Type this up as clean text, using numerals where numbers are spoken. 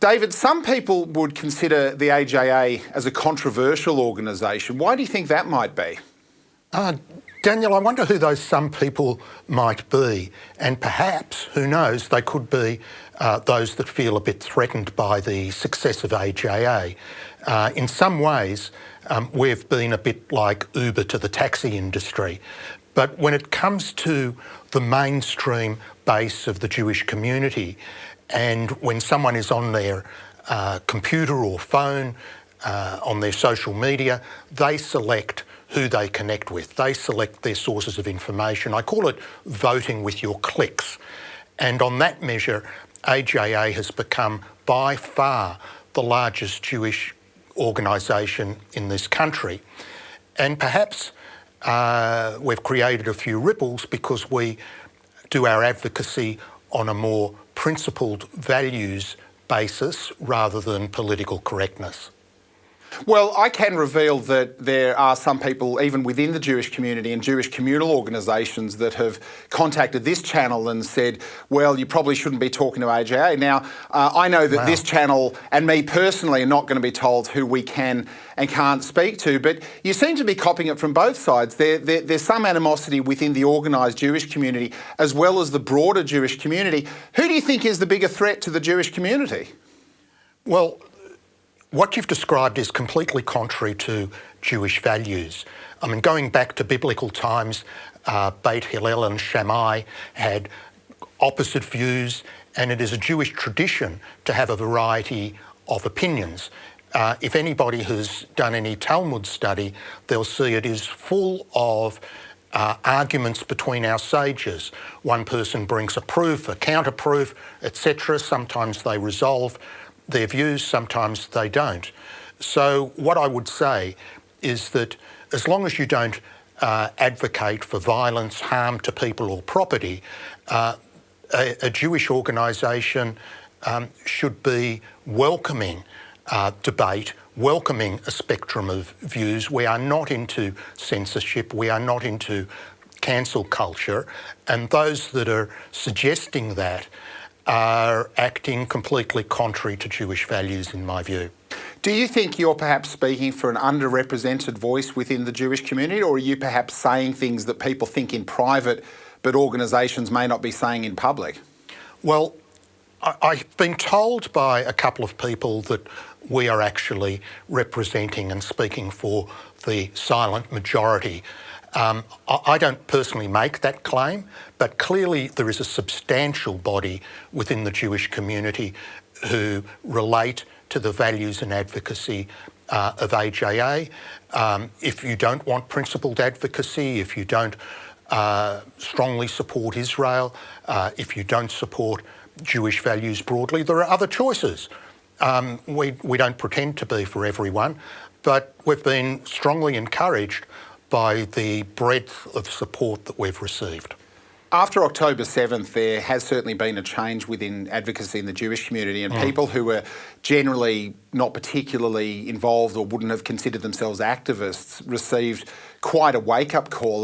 David, some people would consider the AJA as a controversial organisation. Why do you think that might be? Daniel, I wonder who those some people might be, and perhaps, who knows, they could be those that feel a bit threatened by the success of AJA. In some ways, we've been a bit like Uber to the taxi industry, but when it comes to the mainstream base of the Jewish community, and when someone is on their computer or phone, on their social media, they select who they connect with. They select their sources of information. I call it voting with your clicks. And on that measure, AJA has become by far the largest Jewish organisation in this country. And perhaps we've created a few ripples because we do our advocacy on a more principled values basis rather than political correctness. Well, I can reveal that there are some people, even within the Jewish community and Jewish communal organisations, that have contacted this channel and said, well, you probably shouldn't be talking to AJA. Now, I know that this channel and me personally are not going to be told who we can and can't speak to, but you seem to be copying it from both sides. There's some animosity within the organised Jewish community as well as the broader Jewish community. Who do you think is the bigger threat to the Jewish community? Well, what you've described is completely contrary to Jewish values. I mean, going back to biblical times, Beit Hillel and Shammai had opposite views, and it is a Jewish tradition to have a variety of opinions. If anybody has done any Talmud study, they'll see it is full of arguments between our sages. One person brings a proof, a counter-proof, etc. Sometimes they resolve their views, sometimes they don't. So what I would say is that as long as you don't advocate for violence, harm to people or property, a Jewish organisation should be welcoming debate, welcoming a spectrum of views. We are not into censorship, we are not into cancel culture, and those that are suggesting that are acting completely contrary to Jewish values, in my view. Do you think you're perhaps speaking for an underrepresented voice within the Jewish community, or are you perhaps saying things that people think in private but organisations may not be saying in public? Well, I've been told by a couple of people that we are actually representing and speaking for the silent majority. I don't personally make that claim, but clearly there is a substantial body within the Jewish community who relate to the values and advocacy of AJA. If you don't want principled advocacy, if you don't strongly support Israel, if you don't support Jewish values broadly, there are other choices. We don't pretend to be for everyone, but we've been strongly encouraged by the breadth of support that we've received. After October 7th, there has certainly been a change within advocacy in the Jewish community, and people who were generally not particularly involved or wouldn't have considered themselves activists received quite a wake-up call.